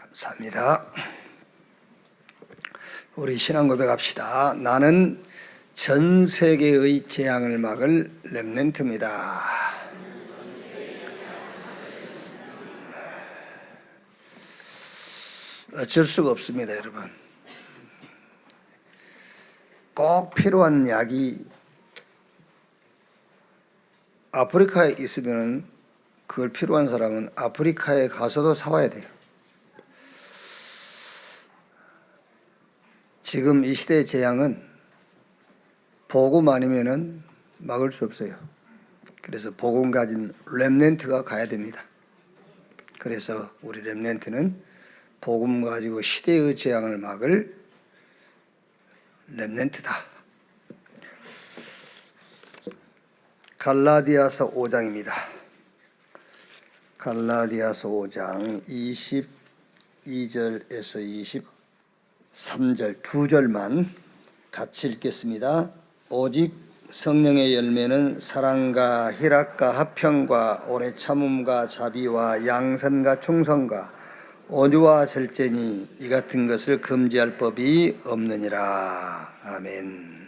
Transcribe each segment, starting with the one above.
감사합니다. 우리 신앙 고백합시다. 나는 전 세계의 재앙을 막을 렘넌트입니다. 어쩔 수가 없습니다, 여러분. 꼭 필요한 약이 아프리카에 있으면 그걸 필요한 사람은 아프리카에 가서도 사와야 돼요. 지금 이 시대의 재앙은 복음 아니면은 막을 수 없어요. 그래서 복음 가진 렘넌트가 가야 됩니다. 그래서 우리 렘넌트는 복음 가지고 시대의 재앙을 막을 렘넌트다. 갈라디아서 5장입니다. 갈라디아서 5장 22절에서 23절 두 절만 같이 읽겠습니다. 오직 성령의 열매는 사랑과 희락과 화평과 오래 참음과 자비와 양선과 충성과 온유와 절제니 이 같은 것을 금지할 법이 없느니라. 아멘.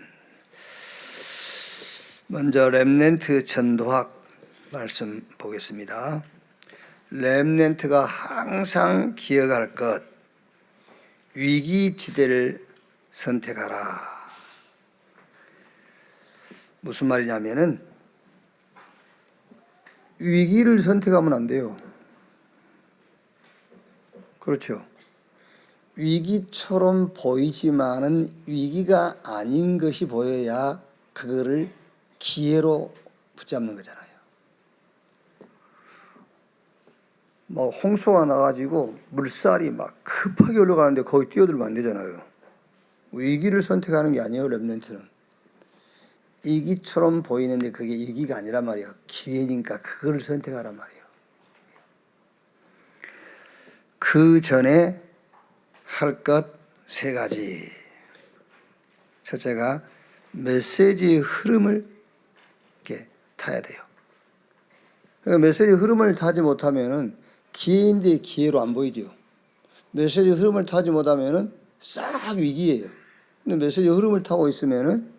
먼저 렘넌트 전도학 말씀 보겠습니다. 렘넌트가 항상 기억할 것, 위기지대를 선택하라. 무슨 말이냐면은 위기를 선택하면 안 돼요. 그렇죠. 위기처럼 보이지만은 위기가 아닌 것이 보여야 그거를 기회로 붙잡는 거잖아요. 뭐 홍수가 나가지고 물살이 막 급하게 올라가는데 거기 뛰어들면 안 되잖아요. 위기를 선택하는 게 아니에요, 렘넌트는. 위기처럼 보이는데 그게 위기가 아니란 말이에요. 기회니까 그걸 선택하란 말이에요. 그 전에 할 것 세 가지. 첫째가 메시지의 흐름을 이렇게 타야 돼요. 그러니까 메시지의 흐름을 타지 못하면은 기회인데 기회로 안 보이죠. 메시지의 흐름을 타지 못하면은 싹 위기예요. 근데 메시지의 흐름을 타고 있으면은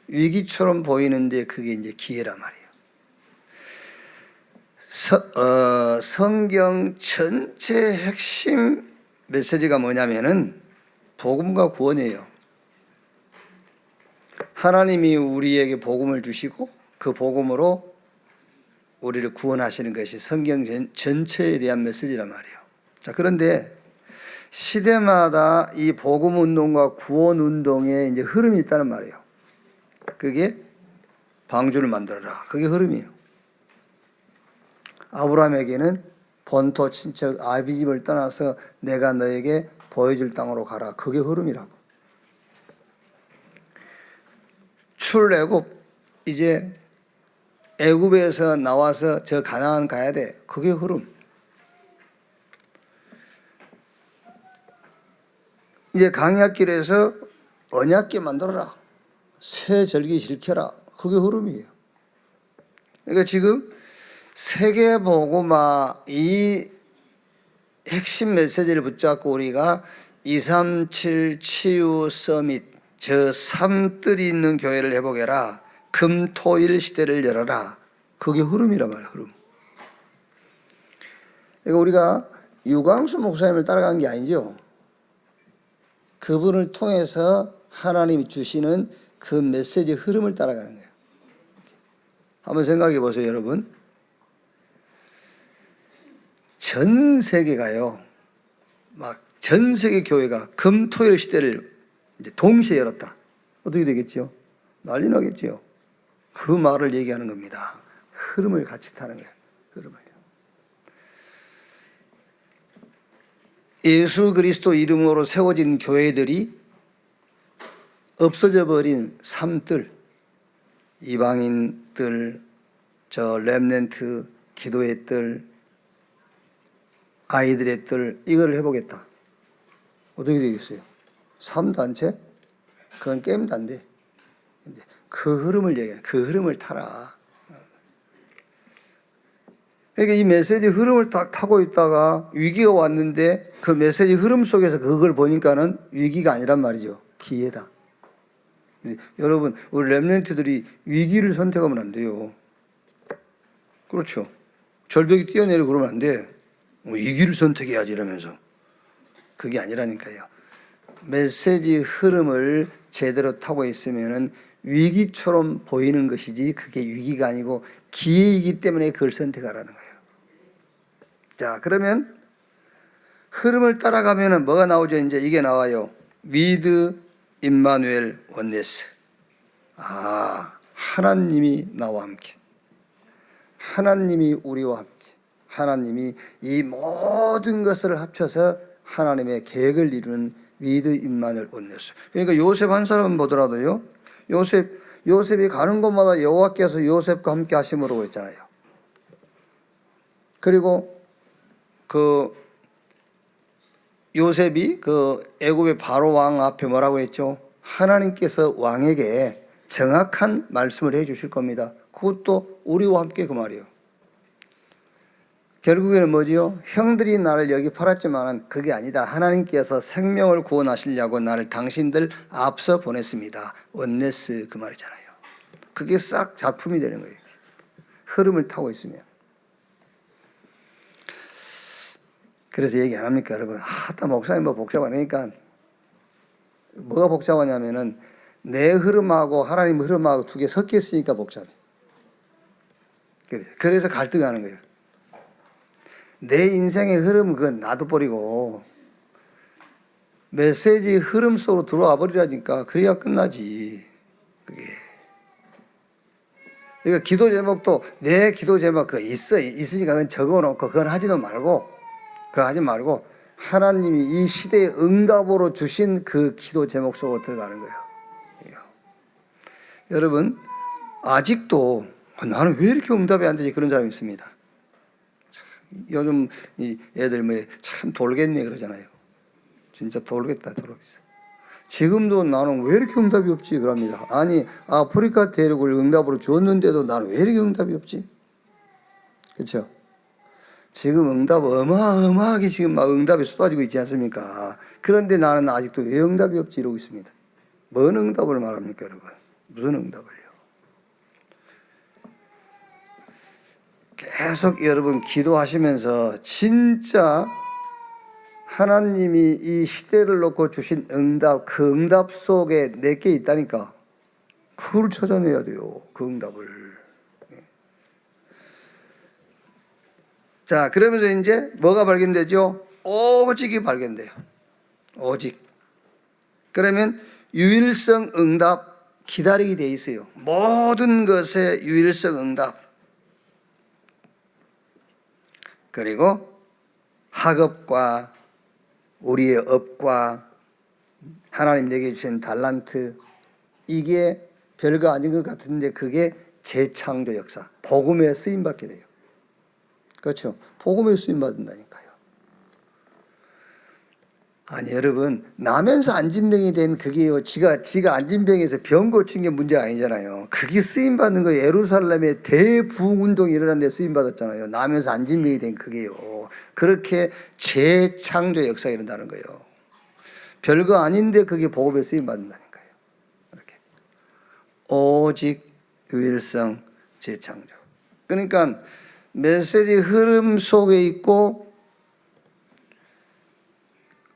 위기처럼 보이는데 그게 이제 기회란 말이에요. 성경 전체 핵심 메시지가 뭐냐면은 복음과 구원이에요. 하나님이 우리에게 복음을 주시고 그 복음으로 우리를 구원하시는 것이 성경 전체에 대한 메시지란 말이에요. 자, 그런데 시대마다 이 복음 운동과 구원 운동에 이제 흐름이 있다는 말이에요. 그게 방주를 만들어라. 그게 흐름이에요. 아브라함에게는 본토 친척 아비집을 떠나서 내가 너에게 보여줄 땅으로 가라. 그게 흐름이라고. 출애굽, 이제 애굽에서 나와서 저 가나안 가야 돼. 그게 흐름. 이제 강약길에서 언약궤 만들어라. 새 절기 일으켜라. 그게 흐름이에요. 그러니까 지금 세계복음화 이 핵심 메시지를 붙잡고 우리가 237 치유 서밋 저 3뜰이 있는 교회를 회복해라. 금토일 시대를 열어라. 그게 흐름이란 말이에요. 흐름. 그러니까 우리가 유광수 목사님을 따라간 게 아니죠. 그분을 통해서 하나님이 주시는 그 메시지 흐름을 따라가는 거예요. 한번 생각해 보세요, 여러분. 전 세계가요, 막 전 세계 교회가 금토일 시대를 이제 동시에 열었다. 어떻게 되겠지요? 난리 나겠지요. 그 말을 얘기하는 겁니다. 흐름을 같이 타는 거예요. 흐름을. 예수 그리스도 이름으로 세워진 교회들이 없어져 버린 삶들, 이방인들, 저 렘넌트, 기도의 뜰, 아이들의 뜰, 이걸 해보겠다. 어떻게 되겠어요? 삶단체? 그건 게임도 안 돼. 그 흐름을 얘기해. 그 흐름을 타라. 그러니까 이 메시지 흐름을 딱 타고 있다가 위기가 왔는데 그 메시지 흐름 속에서 그걸 보니까는 위기가 아니란 말이죠. 기회다. 여러분, 우리 렘넌트들이 위기를 선택하면 안 돼요. 그렇죠. 절벽이 뛰어내리고 그러면 안 돼. 위기를 선택해야지 이러면서. 그게 아니라니까요. 메시지 흐름을 제대로 타고 있으면은 위기처럼 보이는 것이지 그게 위기가 아니고 기회이기 때문에 그걸 선택하라는 거예요. 자, 그러면 흐름을 따라가면은 뭐가 나오죠? 이제 이게 나와요. With 임마누엘 원네스. 하나님이 나와 함께. 하나님이 우리와 함께. 하나님이 이 모든 것을 합쳐서 하나님의 계획을 이루는 With 임마누엘 원네스. 그러니까 요셉 한 사람 보더라도요. 요셉이 가는 곳마다 여호와께서 요셉과 함께 하심으로 그랬잖아요. 그리고 그 요셉이 그 애굽의 바로 왕 앞에 뭐라고 했죠? 하나님께서 왕에게 정확한 말씀을 해 주실 겁니다. 그것도 우리와 함께 그 말이에요. 결국에는 뭐지요? 형들이 나를 여기 팔았지만 그게 아니다. 하나님께서 생명을 구원하시려고 나를 당신들 앞서 보냈습니다. 원네스 그 말이잖아요. 그게 싹 작품이 되는 거예요. 흐름을 타고 있으면. 그래서 얘기 안 합니까, 여러분? 목사님 뭐 복잡하니까 뭐가 복잡하냐면은 내 흐름하고 하나님 흐름하고 두 개 섞여 있으니까 복잡해. 그래서 갈등하는 거예요. 내 인생의 흐름은 그건 놔둬버리고 메시지 흐름 속으로 들어와 버리라니까. 그래야 끝나지. 그게. 그러니까 기도 제목도 내 기도 제목 그거 있으니까 그건 적어놓고 그건 하지도 말고 그거 하지 말고 하나님이 이 시대의 응답으로 주신 그 기도 제목 속으로 들어가는 거예요. 여러분, 아직도 나는 왜 이렇게 응답이 안 되지? 그런 사람이 있습니다. 요즘 이 애들 뭐 참 돌겠네 그러잖아요. 진짜 돌겠다. 지금도 나는 왜 이렇게 응답이 없지? 그럽니다. 아니, 아프리카 대륙을 응답으로 줬는데도 나는 왜 이렇게 응답이 없지? 그렇죠? 지금 응답 어마어마하게 지금 막 응답이 쏟아지고 있지 않습니까? 그런데 나는 아직도 왜 응답이 없지? 이러고 있습니다. 뭔 응답을 말합니까, 여러분? 무슨 응답을요? 계속 여러분 기도하시면서 진짜 하나님이 이 시대를 놓고 주신 응답, 그 응답 속에 내게 있다니까. 그걸 찾아내야 돼요. 그 응답을. 자, 그러면서 이제 뭐가 발견되죠? 오직이 발견돼요. 오직. 그러면 유일성 응답 기다리게 돼 있어요. 모든 것의 유일성 응답. 그리고 학업과 우리의 업과 하나님 내게 주신 달란트, 이게 별거 아닌 것 같은데 그게 재창조 역사, 복음에 쓰임받게 돼요. 그렇죠? 복음에 쓰임받는다니까요. 아니 여러분, 나면서 안진병이 된 그게요, 지가 안진병에서 병 고친 게 문제가 아니잖아요. 그게 쓰임받는 거예요. 예루살렘에 대부흥운동이 일어난 데 쓰임받았잖아요. 나면서 안진병이 된 그게요. 그렇게 재창조 역사가 일어난다는 거예요. 별거 아닌데 그게 복음에 쓰임받는다니까요. 이렇게. 오직 유일성 재창조. 그러니까 메시지 흐름 속에 있고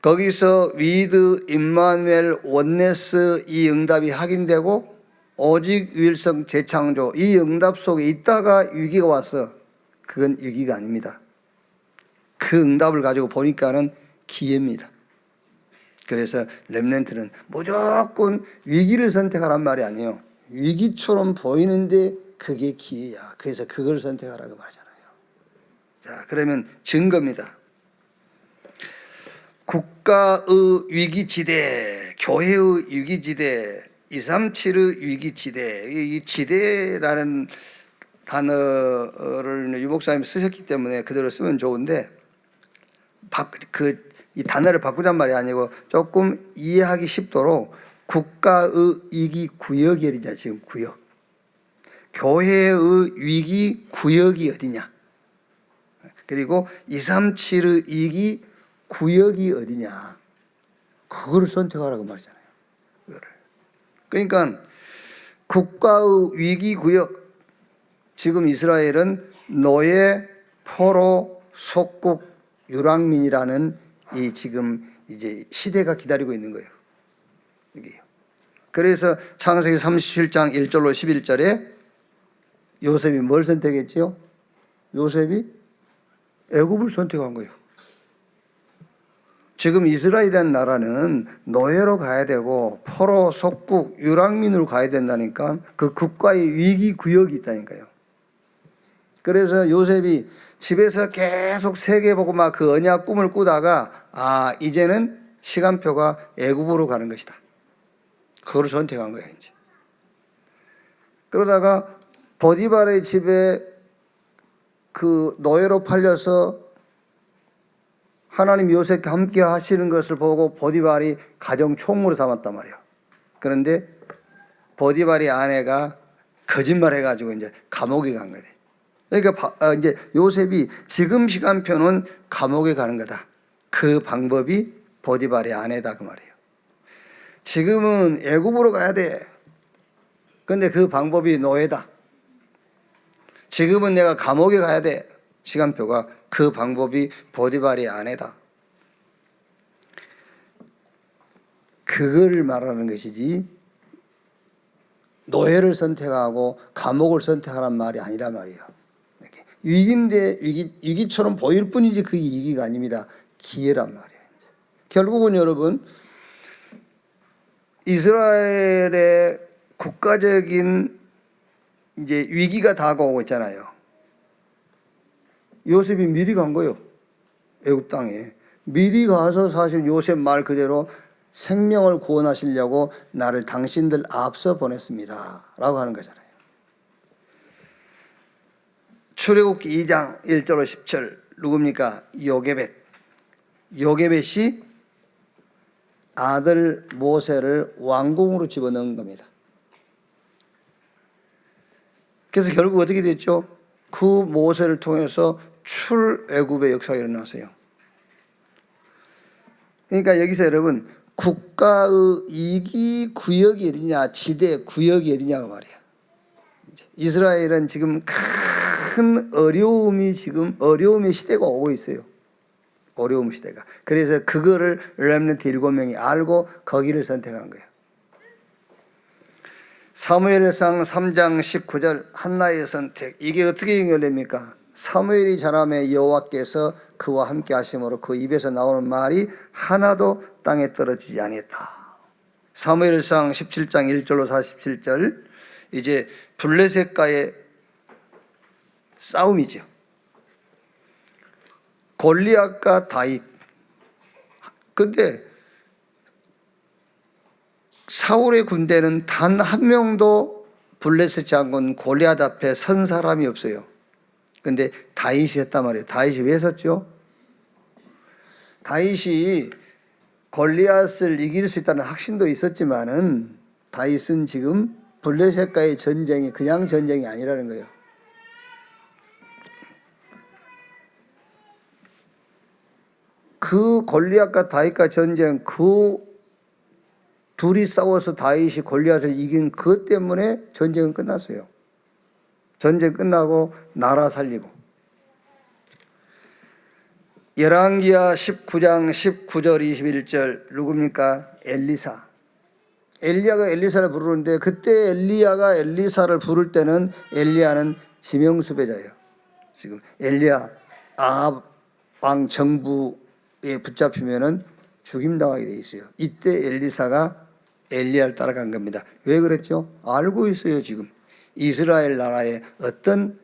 거기서 위드 임마누엘 원네스 이 응답이 확인되고 오직 유일성 재창조 이 응답 속에 있다가 위기가 왔어. 그건 위기가 아닙니다. 그 응답을 가지고 보니까는 기회입니다. 그래서 렘넌트는 무조건 위기를 선택하란 말이 아니에요. 위기처럼 보이는데 그게 기회야. 그래서 그걸 선택하라고 말하잖아요. 자, 그러면 증거입니다. 국가의 위기지대, 교회의 위기지대, 237의 위기지대, 이 지대라는 단어를 유 목사님이 쓰셨기 때문에 그대로 쓰면 좋은데 이 단어를 바꾸란 말이 아니고 조금 이해하기 쉽도록 국가의 위기 구역이 어디냐, 지금 구역. 교회의 위기 구역이 어디냐. 그리고 237의 이기 구역이 어디냐. 그걸 선택하라고 말이잖아요. 그거를. 그러니까 국가의 위기 구역, 지금 이스라엘은 노예, 포로, 속국, 유랑민이라는 이 지금 이제 시대가 기다리고 있는 거예요. 이게요. 그래서 창세기 37장 1절로 11절에 요셉이 뭘 선택했지요? 요셉이 애굽을 선택한 거예요. 지금 이스라엘이라는 나라는 노예로 가야 되고 포로, 속국, 유랑민으로 가야 된다니까 그 국가의 위기 구역이 있다니까요. 그래서 요셉이 집에서 계속 세계 보고 막 그 언약 꿈을 꾸다가 이제는 시간표가 애굽으로 가는 것이다. 그걸 선택한 거예요, 이제. 그러다가 보디발의 집에 그 노예로 팔려서 하나님 요셉과 함께 하시는 것을 보고 보디발이 가정 총무로 삼았단 말이에요. 그런데 보디발의 아내가 거짓말 해가지고 이제 감옥에 간 거예요. 그러니까 이제 요셉이 지금 시간표는 감옥에 가는 거다. 그 방법이 보디발의 아내다 그 말이에요. 지금은 애굽으로 가야 돼. 그런데 그 방법이 노예다. 지금은 내가 감옥에 가야 돼. 시간표가 그 방법이 보디발의 아내다. 그걸 말하는 것이지 노예를 선택하고 감옥을 선택하란 말이 아니란 말이에요. 이렇게 위기인데 위기처럼 보일 뿐이지 그게 위기가 아닙니다. 기회란 말이에요. 결국은 여러분 이스라엘의 국가적인 이제 위기가 다가오고 있잖아요. 요셉이 미리 간 거예요. 애굽 땅에. 미리 가서 사실 요셉 말 그대로 생명을 구원하시려고 나를 당신들 앞서 보냈습니다. 라고 하는 거잖아요. 출애굽기 2장 1절로 10절 누굽니까? 요게벳. 요게벳이 아들 모세를 왕궁으로 집어넣은 겁니다. 그래서 결국 어떻게 됐죠? 그 모세를 통해서 출애굽의 역사가 일어났어요. 그러니까 여기서 여러분 국가의 이기 구역이 어디냐, 지대 구역이 어디냐고 말이에요. 이스라엘은 지금 큰 어려움의 시대가 오고 있어요. 어려움 시대가. 그래서 그거를 렘넌트 7명이 알고 거기를 선택한 거예요. 사무엘상 3장 19절 한나의 선택. 이게 어떻게 연결됩니까? 사무엘이 자라매 여호와께서 그와 함께 하심으로 그 입에서 나오는 말이 하나도 땅에 떨어지지 아니했다. 사무엘상 17장 1절로 47절 이제 블레셋과의 싸움이죠. 골리앗과 다윗. 근데 사울의 군대는 단 한 명도 블레셋 장군 골리앗 앞에 선 사람이 없어요. 근데 다윗이 했단 말이에요. 다윗이 왜 섰죠? 다윗이 골리앗을 이길 수 있다는 확신도 있었지만은 다윗은 지금 블레셋과의 전쟁이 그냥 전쟁이 아니라는 거예요. 그 골리앗과 다윗과 전쟁, 그 둘이 싸워서 다윗이 골리앗을 이긴 그것 때문에 전쟁은 끝났어요. 전쟁 끝나고 나라 살리고. 열왕기하 19장 19절 21절 누굽니까? 엘리사. 엘리야가 엘리사를 부르는데 그때 엘리야가 엘리사를 부를 때는 엘리야는 지명수배자예요. 지금 엘리야 아합 왕 정부에 붙잡히면은 죽임당하게 돼 있어요. 이때 엘리사가 엘리야를 따라간 겁니다. 왜 그랬죠? 알고 있어요. 지금 이스라엘 나라에 어떤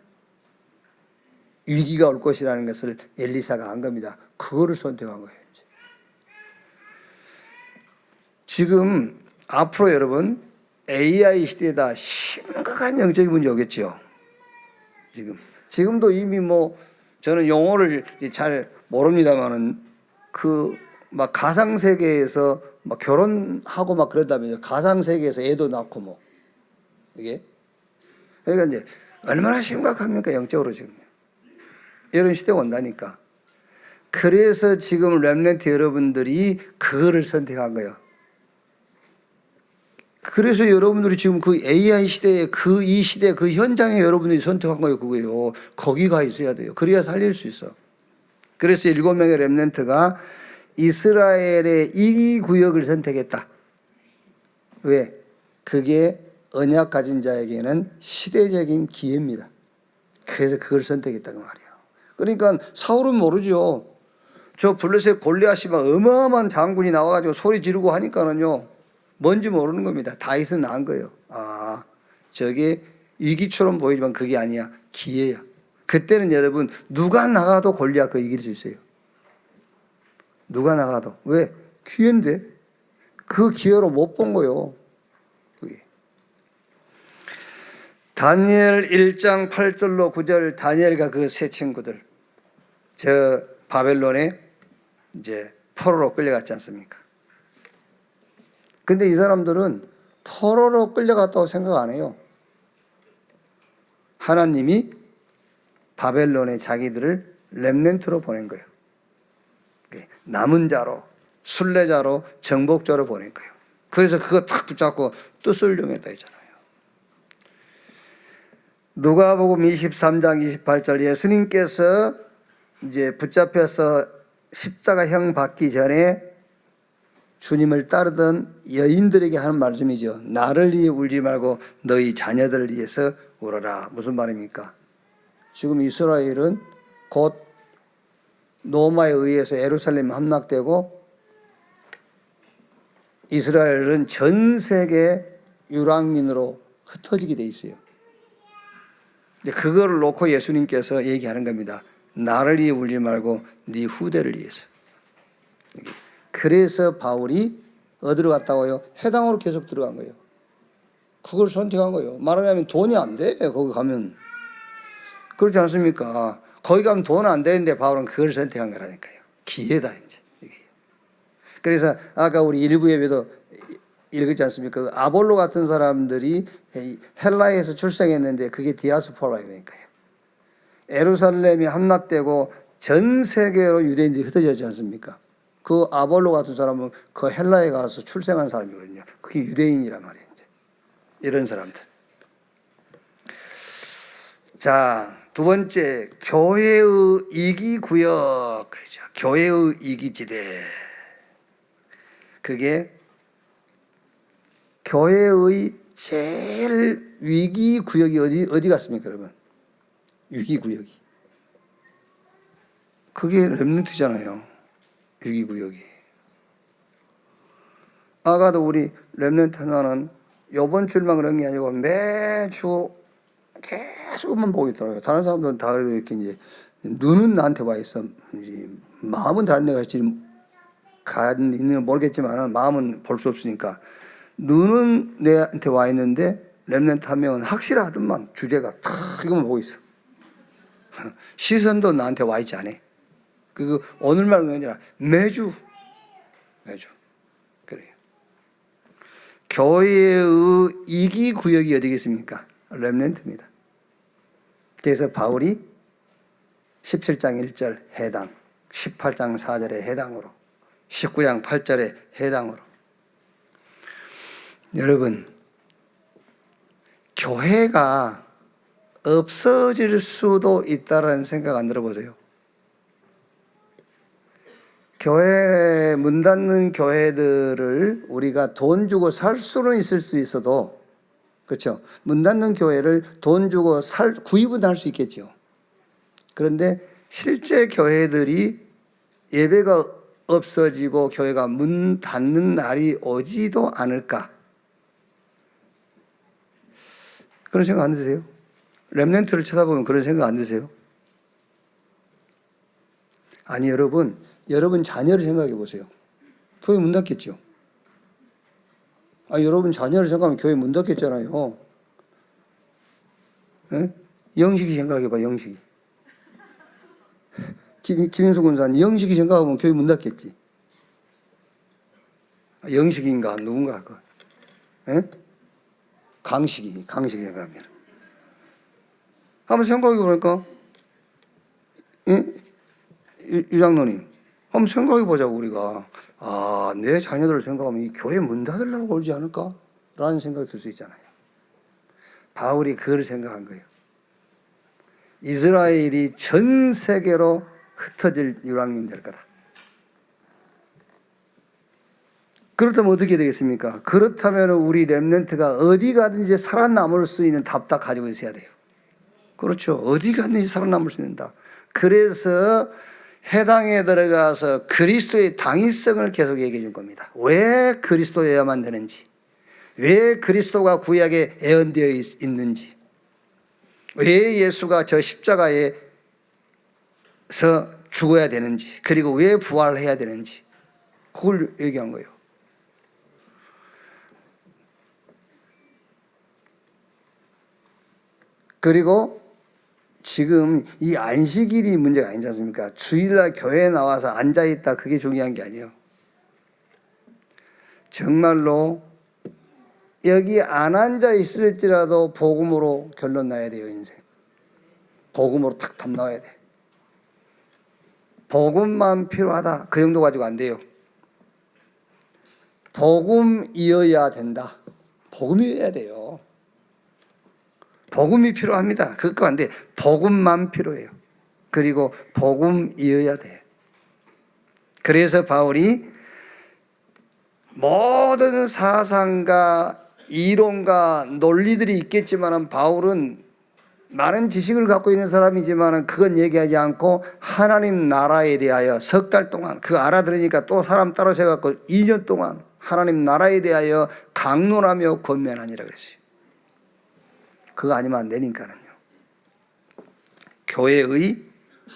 위기가 올 것이라는 것을 엘리사가 안 겁니다. 그거를 선택한 거예요. 지금 앞으로 여러분 AI 시대에다 심각한 영적인 문제 오겠죠. 지금도 이미 저는 용어를 잘 모릅니다만은 막 가상 세계에서 막 결혼하고 막 그러다면요. 가상 세계에서 애도 낳고 이게 그러니까 이제 얼마나 심각합니까 영적으로 지금. 이런 시대가 온다니까. 그래서 지금 렘넌트 여러분들이 그거를 선택한 거예요. 그래서 여러분들이 지금 그 AI 시대에 이 시대 그 현장에 여러분들이 선택한 거예요. 그거예요. 거기 가 있어야 돼요. 그래야 살릴 수 있어. 그래서 7명의 렘넌트가 이스라엘의 이 구역을 선택했다. 왜? 그게 언약 가진 자에게는 시대적인 기회입니다. 그래서 그걸 선택했다고 말이에요. 그러니까 사울은 모르죠. 저 블레셋 골리앗이 막 어마어마한 장군이 나와가지고 소리 지르고 하니까는요, 뭔지 모르는 겁니다. 다윗은 나은 거예요. 아, 저게 위기처럼 보이지만 그게 아니야. 기회야. 그때는 여러분, 누가 나가도 골리앗 그 이길 수 있어요. 누가 나가도. 왜? 기회인데. 그 기회로 못 본 거예요. 그게. 다니엘 1장 8절로 9절, 다니엘과 그 세 친구들, 저 바벨론에 이제 포로로 끌려갔지 않습니까? 근데 이 사람들은 포로로 끌려갔다고 생각 안 해요. 하나님이 바벨론에 자기들을 렘넌트로 보낸 거예요. 남은 자로, 순례자로, 정복자로 보낸 거예요. 그래서 그거 탁 붙잡고 뜻을 정했다 했잖아요. 누가복음 23장 28절, 예수님께서 이제 붙잡혀서 십자가형 받기 전에 주님을 따르던 여인들에게 하는 말씀이죠. 나를 위해 울지 말고 너희 자녀들을 위해서 울어라. 무슨 말입니까? 지금 이스라엘은 곧 로마에 의해서 예루살렘 함락되고 이스라엘은 전 세계 유랑민으로 흩어지게 돼 있어요. 그거를 놓고 예수님께서 얘기하는 겁니다. 나를 위해 울지 말고 네 후대를 위해서. 그래서 바울이 어디로 갔다고요? 해당으로 계속 들어간 거예요. 그걸 선택한 거예요. 말하자면 돈이 안 돼. 거기 가면. 그렇지 않습니까? 거기 가면 돈 안 되는데 바울은 그걸 선택한 거라니까요. 기회다 이제. 그래서 아까 우리 일부 예배도 읽었지 않습니까? 그 아볼로 같은 사람들이 헬라에서 출생했는데 그게 디아스포라니까요. 예루살렘이 함락되고 전 세계로 유대인들이 흩어졌지 않습니까? 그 아볼로 같은 사람은 그 헬라에 가서 출생한 사람이거든요. 그게 유대인이란 말이에요. 이제. 이런 사람들. 자, 두 번째, 교회의 이기구역. 그렇죠. 교회의 이기지대. 그게 교회의 제일 위기구역이 어디 갔습니까, 여러분? 위기구역이. 그게 렘넌트잖아요. 위기구역이. 아까도 우리 렘넌트 하나는 요번 주일만 그런 게 아니고 매주 계속만 보고 있더라고요. 다른 사람들은 다 이렇게 이제 눈은 나한테 와 있어. 이제 마음은 다른 데가 지금 있는 모르겠지만 마음은 볼 수 없으니까 눈은 내한테 와 있는데 렘넌트 하면 확실하더만 주제가 탁 이것만 보고 있어. 시선도 나한테 와 있지 않아. 그 오늘만 그런 게 아니라 매주 그래요. 교회의 이기 구역이 어디겠습니까? 렘넌트입니다. 그래서 바울이 17장 1절 해당, 18장 4절에 해당으로, 19장 8절에 해당으로. 여러분, 교회가 없어질 수도 있다라는 생각 안 들어보세요? 교회 문 닫는 교회들을 우리가 돈 주고 살 수는 있을 수 있어도, 그렇죠? 문 닫는 교회를 돈 주고 구입은 할 수 있겠죠. 그런데 실제 교회들이 예배가 없어지고 교회가 문 닫는 날이 오지도 않을까? 그런 생각 안 드세요? 렘넌트를 쳐다보면 그런 생각 안 드세요? 아니, 여러분 자녀를 생각해 보세요. 교회 문 닫겠죠? 여러분 자녀를 생각하면 교회 문 닫겠잖아요. 에? 영식이 생각해 봐, 영식이. 김인수 군사님, 영식이 생각하면 교회 문 닫겠지. 영식인가 누군가 그, 강식이 생각하면. 한번 생각해 보니까 유장로님, 한번 생각해 보자고. 우리가 내 자녀들을 생각하면 이 교회 문 닫으려고 그러지 않을까? 라는 생각이 들 수 있잖아요. 바울이 그걸 생각한 거예요. 이스라엘이 전 세계로 흩어질 유랑민 될 거다. 그렇다면 어떻게 되겠습니까? 그렇다면 우리 렘넌트가 어디 가든지 살아남을 수 있는 답다 가지고 있어야 돼요. 그렇죠. 어디 가든지 살아남을 수 있는 답. 그래서 해당에 들어가서 그리스도의 당위성을 계속 얘기해 준 겁니다. 왜 그리스도여야만 되는지, 왜 그리스도가 구약에 예언되어 있는지, 왜 예수가 저 십자가에서 죽어야 되는지, 그리고 왜 부활해야 되는지, 그걸 얘기한 거예요. 그리고 지금 이 안식일이 문제가 아니지 않습니까? 주일날 교회에 나와서 앉아있다, 그게 중요한 게 아니에요. 정말로 여기 안 앉아 있을지라도 복음으로 결론 나야 돼요. 인생 복음으로 탁 답 나와야 돼. 복음만 필요하다, 그 정도 가지고 안 돼요. 복음이어야 된다. 복음이어야 돼요. 복음이 필요합니다. 그거 안 돼. 복음만 필요해요. 그리고 복음이어야 돼. 그래서 바울이 모든 사상과 이론과 논리들이 있겠지만 바울은 많은 지식을 갖고 있는 사람이지만 그건 얘기하지 않고 하나님 나라에 대하여 석 달 동안 그거 알아들으니까 또 사람 따로 세워갖고 2년 동안 하나님 나라에 대하여 강론하며 권면하니라 그랬어요. 그거 아니면 안 되니까는요. 교회의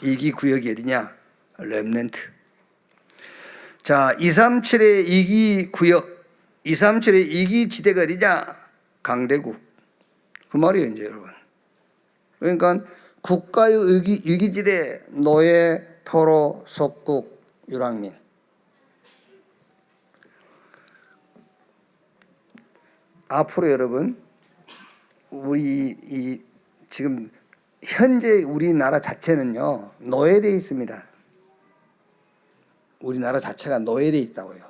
이기 구역이 어디냐? 렘넌트. 자, 237의 이기 구역, 237의 이기 지대가 어디냐? 강대국. 그 말이에요, 이제 여러분. 그러니까 국가의 위기지대, 노예, 포로, 속국, 유랑민. 앞으로 여러분, 우리 지금 현재 우리나라 자체는요, 노예되어 있습니다. 우리나라 자체가 노예되어 있다고요.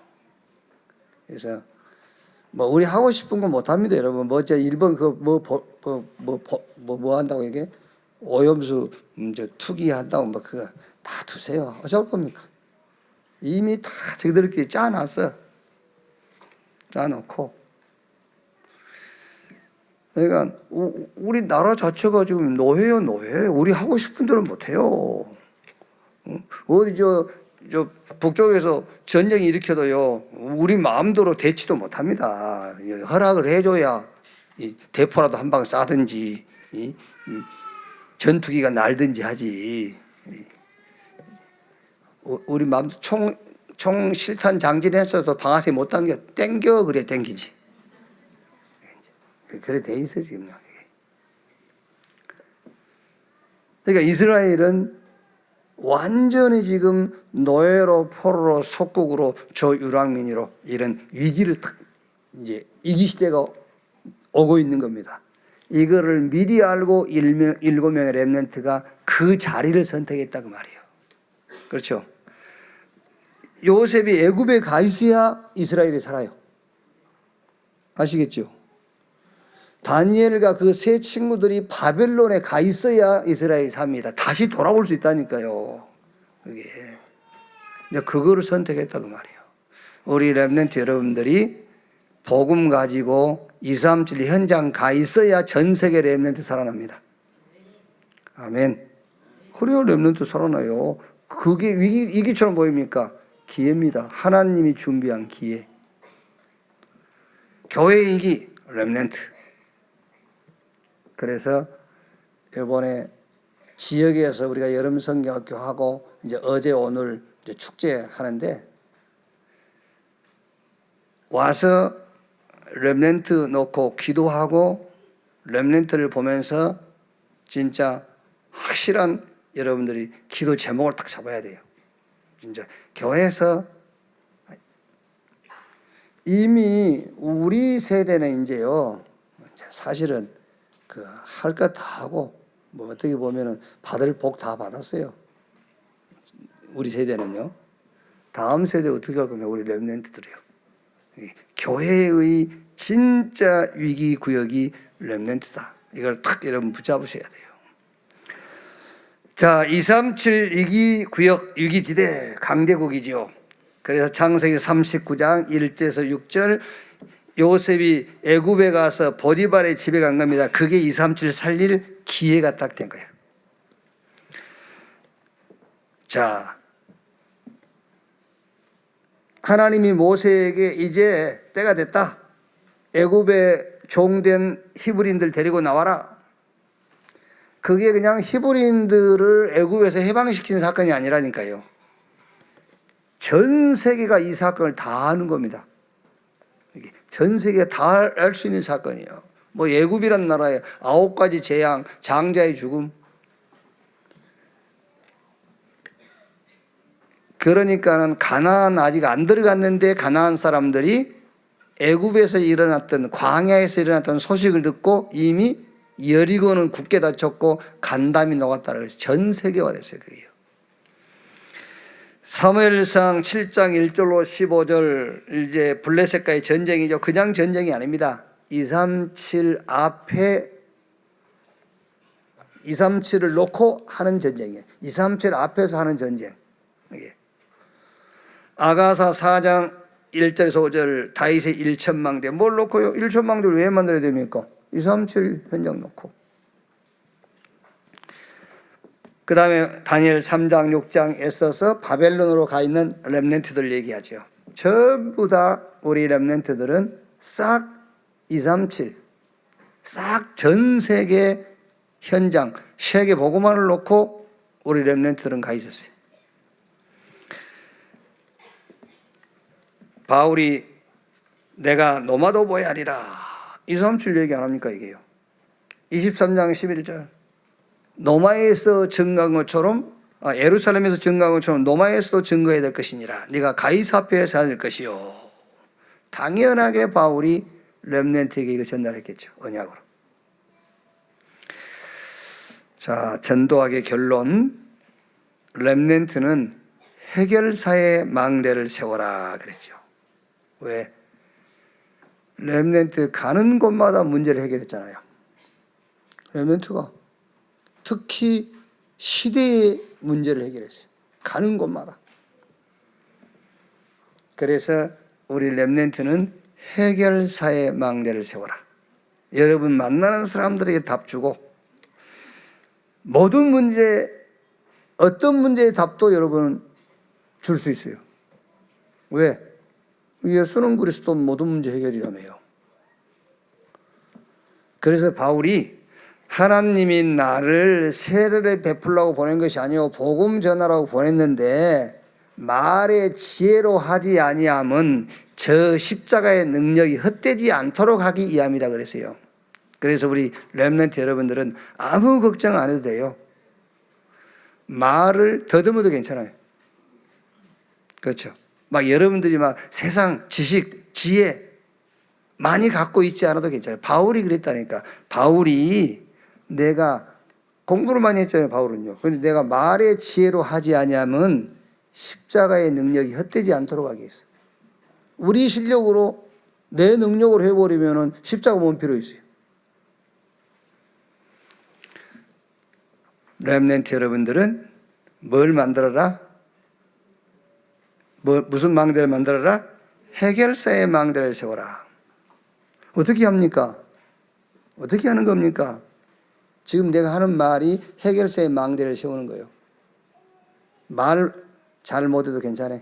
그래서 우리 하고 싶은 건 못합니다, 여러분. 저 일본 뭐 한다고 이게 오염수 투기 한다고 그거 다 두세요. 어쩔 겁니까? 이미 다 저희들끼리 짜놨어. 짜놓고. 그러니까 우리나라 자체가 지금 노예요, 노예. 우리 하고 싶은 대로 못해요. 어디 저 북쪽에서 전쟁 일으켜도요, 우리 마음대로 대치도 못합니다. 허락을 해줘야 대포라도 한 방 쏴든지 전투기가 날든지 하지. 우리 마음 총 실탄 장진했어도 방아쇠 못 당겨, 땡겨 그래 땡기지. 그래 돼 있어 지금. 그러니까 이스라엘은 완전히 지금 노예로 포로로 속국으로 저유랑민으로 이런 위기를 딱 이제 이기 시대가 오고 있는 겁니다. 이거를 미리 알고 7명의 렘넌트가 그 자리를 선택했다 그 말이에요. 그렇죠? 요셉이 애굽에 가 있어야 이스라엘이 살아요. 아시겠죠? 다니엘과 그 세 친구들이 바벨론에 가 있어야 이스라엘이 삽니다. 다시 돌아올 수 있다니까요. 그게. 그거를 선택했다 그 말이에요. 우리 렘넌트 여러분들이 복음 가지고 237 현장 가 있어야 전 세계 렘넌트 살아납니다. 아멘. 그래야 렘넌트 살아나요. 그게 위기처럼 보입니까? 기회입니다. 하나님이 준비한 기회. 교회의 위기, 렘넌트. 그래서 이번에 지역에서 우리가 여름 성경학교 하고 이제 어제 오늘 이제 축제 하는데 와서 렘넌트 놓고 기도하고 렘넌트를 보면서 진짜 확실한 여러분들이 기도 제목을 딱 잡아야 돼요. 진짜 교회에서 이미 우리 세대는 이제요, 사실은 할 것 다 하고 어떻게 보면은 받을 복 다 받았어요. 우리 세대는요. 다음 세대 어떻게 할 거냐? 우리 렘넌트들이요. 교회의 진짜 위기 구역이 렘넌트다. 이걸 탁 여러분 붙잡으셔야 돼요. 자, 237 위기 구역, 위기지대, 강대국이지요. 그래서 창세기 39장 1절에서 6절 요셉이 애굽에 가서 보디발의 집에 간 겁니다. 그게 237 살릴 기회가 딱 된 거예요. 자, 하나님이 모세에게 이제 때가 됐다. 애굽에 종된 히브리인들 데리고 나와라. 그게 그냥 히브리인들을 애굽에서 해방시킨 사건이 아니라니까요. 전 세계가 이 사건을 다 아는 겁니다. 전 세계가 다 알 수 있는 사건이에요. 뭐 애굽이란 나라에 9가지 재앙, 장자의 죽음. 그러니까는 가나안 아직 안 들어갔는데 가나안 사람들이 애굽에서 일어났던 광야에서 일어났던 소식을 듣고 이미 여리고는 굳게 닫혔고 간담이 녹았다 그래서 전 세계화 됐어요. 그게요. 사무엘상 7장 1절로 15절 이제 블레셋과의 전쟁이죠. 그냥 전쟁이 아닙니다. 237 앞에 237을 놓고 하는 전쟁이에요. 237 앞에서 하는 전쟁. 아가사 4장 1절에서 5절 다윗의 1천망대 뭘 놓고요? 1천망대를 왜 만들어야 됩니까? 237 현장 놓고. 그 다음에 다니엘 3장 6장 에서서 바벨론으로 가 있는 렘넌트들 얘기하죠. 전부 다 우리 렘넌트들은 싹 237 싹 전 세계 현장 세계 복음화를 놓고 우리 렘넌트들은 가 있었어요. 바울이 내가 노마도보에 아니라 237 얘기 안 합니까 이게요. 23장 11절 노마에서 증거한 것처럼 예루살렘에서 증거한 것처럼 노마에서도 증거해야 될 것이니라. 네가 가이사 앞에서 해야 될 것이요. 당연하게 바울이 렘넌트에게 이거 전달했겠죠. 언약으로. 자, 전도학의 결론. 렘넌트는 해결사의 망대를 세워라 그랬죠. 왜? 렘넌트 가는 곳마다 문제를 해결했잖아요. 렘넌트가 특히 시대의 문제를 해결했어요. 가는 곳마다. 그래서 우리 렘넌트는 해결사의 망대를 세워라. 여러분 만나는 사람들에게 답 주고 모든 문제 어떤 문제의 답도 여러분은 줄 수 있어요. 왜? 예수는 그리스도 모든 문제 해결이라며요. 그래서 바울이 하나님이 나를 세례를 베풀라고 보낸 것이 아니요 복음 전하라고 보냈는데 말의 지혜로 하지 아니함은 저 십자가의 능력이 헛되지 않도록 하기 위함이다 그랬어요. 그래서 우리 렘넌트 여러분들은 아무 걱정 안 해도 돼요. 말을 더듬어도 괜찮아요. 그렇죠. 막 여러분들이 막 세상 지식, 지혜 많이 갖고 있지 않아도 괜찮아요. 바울이 그랬다니까. 바울이 내가 공부를 많이 했잖아요. 바울은요. 그런데 내가 말의 지혜로 하지 아니하면 십자가의 능력이 헛되지 않도록 하게 했어요. 우리 실력으로 내 능력으로 해버리면 십자가 뭔 필요 있어요. 렘넌트 여러분들은 뭘 만들어라? 무슨 망대를 만들어라? 해결사의 망대를 세워라. 어떻게 합니까? 어떻게 하는 겁니까? 지금 내가 하는 말이 해결사의 망대를 세우는 거예요. 말 잘 못해도 괜찮아요.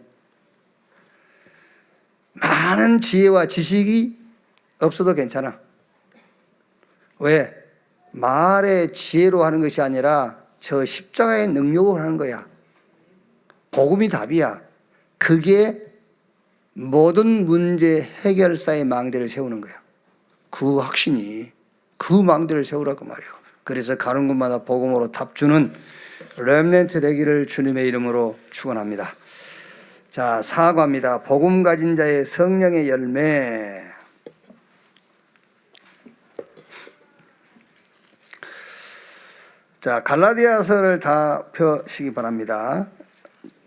많은 지혜와 지식이 없어도 괜찮아. 왜? 말의 지혜로 하는 것이 아니라 저 십자가의 능력으로 하는 거야. 복음이 답이야. 그게 모든 문제 해결사의 망대를 세우는 거야. 그 확신이 그 망대를 세우라고 말이에요. 그래서 가는 곳마다 복음으로 답 주는 렘넌트 되기를 주님의 이름으로 축원합니다. 자, 사과입니다. 복음 가진 자의 성령의 열매. 자, 갈라디아서를 다 펴시기 바랍니다.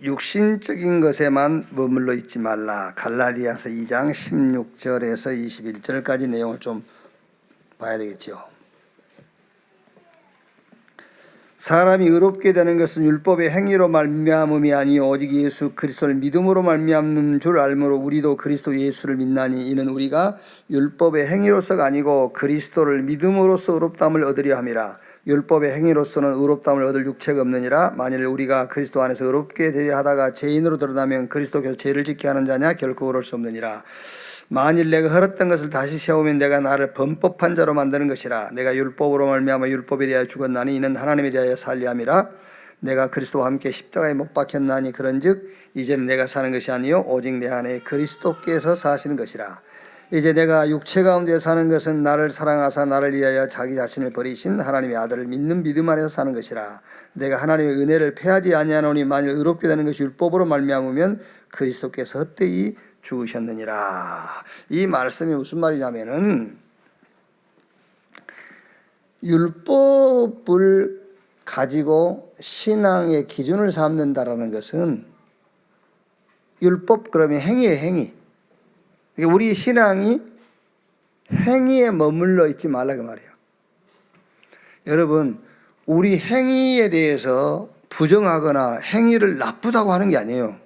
육신적인 것에만 머물러 있지 말라. 갈라디아서 2장 16절에서 21절까지 내용을 좀 봐야 되겠죠. 사람이 의롭게 되는 것은 율법의 행위로 말미암음이 아니요 오직 예수 그리스도를 믿음으로 말미암는 줄 알므로 우리도 그리스도 예수를 믿나니 이는 우리가 율법의 행위로서가 아니고 그리스도를 믿음으로써 의롭다함을 얻으려 함이라. 율법의 행위로서는 의롭다함을 얻을 육체가 없느니라. 만일 우리가 그리스도 안에서 의롭게 되려 하다가 죄인으로 드러나면 그리스도께서 죄를 짓게 하는 자냐? 결코 그럴 수 없느니라. 만일 내가 헐었던 것을 다시 세우면 내가 나를 범법한 자로 만드는 것이라. 내가 율법으로 말미암아 율법에 대하여 죽었나니 이는 하나님에 대하여 살려 함이라. 내가 그리스도와 함께 십자가에 못 박혔나니 그런즉 이제는 내가 사는 것이 아니요 오직 내 안에 그리스도께서 사시는 것이라. 이제 내가 육체 가운데 사는 것은 나를 사랑하사 나를 위하여 자기 자신을 버리신 하나님의 아들을 믿는 믿음 안에서 사는 것이라. 내가 하나님의 은혜를 패하지 아니하노니 만일 의롭게 되는 것이 율법으로 말미암으면 그리스도께서 헛되이 죽으셨느니라. 이 말씀이 무슨 말이냐면은 율법을 가지고 신앙의 기준을 삼는다라는 것은 율법 그러면 행위의 행위. 우리 신앙이 행위에 머물러 있지 말라 그 말이에요. 여러분, 우리 행위에 대해서 부정하거나 행위를 나쁘다고 하는 게 아니에요.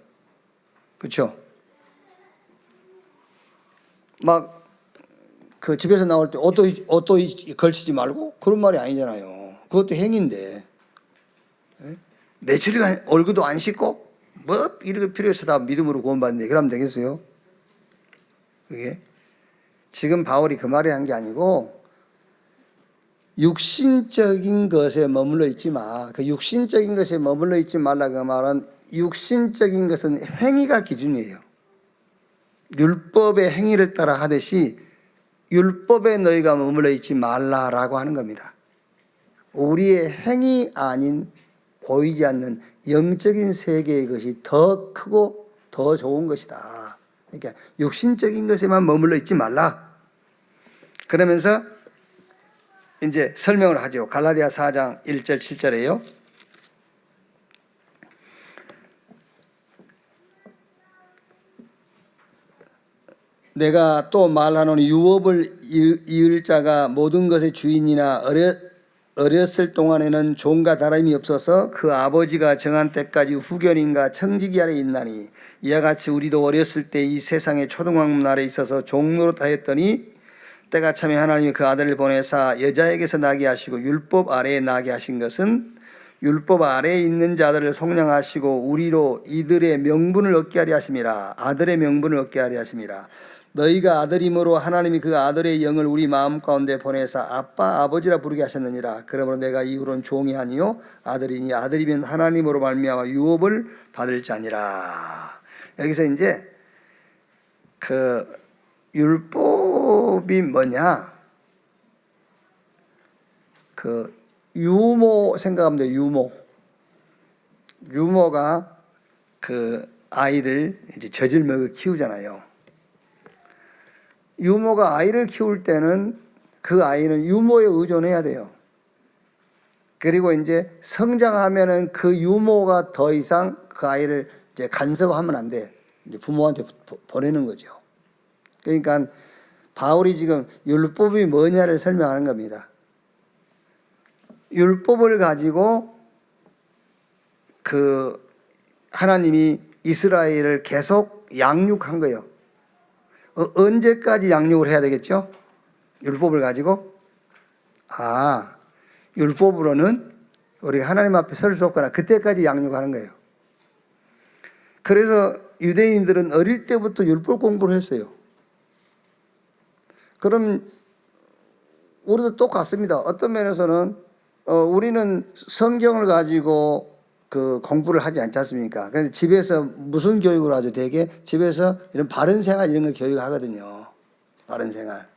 그렇죠? 막 그 집에서 나올 때 옷도 걸치지 말고 그런 말이 아니잖아요. 그것도 행위인데 며칠간 얼굴도 안 씻고 뭐 이렇게 필요해서 다 믿음으로 구원받는데 그러면 되겠어요? 그게 지금 바울이 그 말을 한 게 아니고 육신적인 것에 머물러 있지 마. 그 육신적인 것에 머물러 있지 말라 그 말은 육신적인 것은 행위가 기준이에요. 율법의 행위를 따라 하듯이 율법에 너희가 머물러 있지 말라라고 하는 겁니다. 우리의 행위 아닌 보이지 않는 영적인 세계의 것이 더 크고 더 좋은 것이다. 그러니까 육신적인 것에만 머물러 있지 말라. 그러면서 이제 설명을 하죠. 갈라디아 4장 1절 7절에요. 내가 또 말하노니 유업을 이을 자가 모든 것의 주인이나 어렸을 동안에는 종과 다름이 없어서 그 아버지가 정한 때까지 후견인과 청지기 아래 있나니 이와 같이 우리도 어렸을 때 이 세상의 초등학문 아래 있어서 종노릇하였더니 때가 차면 하나님이 그 아들을 보내사 여자에게서 나게 하시고 율법 아래에 나게 하신 것은 율법 아래에 있는 자들을 속량하시고 우리로 이들의 명분을 얻게 하려 하심이라. 아들의 명분을 얻게 하려 하심이라. 너희가 아들이므로 하나님이 그 아들의 영을 우리 마음 가운데 보내사 아빠 아버지라 부르게 하셨느니라. 그러므로 내가 이후로는 종이 아니요 아들이니 아들이면 하나님으로 말미암아 유업을 받을 자니라. 여기서 이제 그 율법이 뭐냐? 그 유모 생각하면 돼요. 유모가 그 아이를 이제 젖을 먹여 키우잖아요. 유모가 아이를 키울 때는 그 아이는 유모에 의존해야 돼요. 그리고 이제 성장하면은 그 유모가 더 이상 그 아이를 이제 간섭하면 안 돼. 이제 부모한테 보내는 거죠. 그러니까 바울이 지금 율법이 뭐냐를 설명하는 겁니다. 율법을 가지고 그 하나님이 이스라엘을 계속 양육한 거예요. 언제까지 양육을 해야 되겠죠? 율법을 가지고? 율법으로는 우리가 하나님 앞에 설 수 없거나 그때까지 양육하는 거예요. 그래서 유대인들은 어릴 때부터 율법 공부를 했어요. 그럼 우리도 똑같습니다. 어떤 면에서는 우리는 성경을 가지고 그 공부를 하지 않지 않습니까? 그래서 집에서 무슨 교육을 하죠? 되게 집에서 이런 바른 생활 이런 거 교육하거든요. 바른 생활.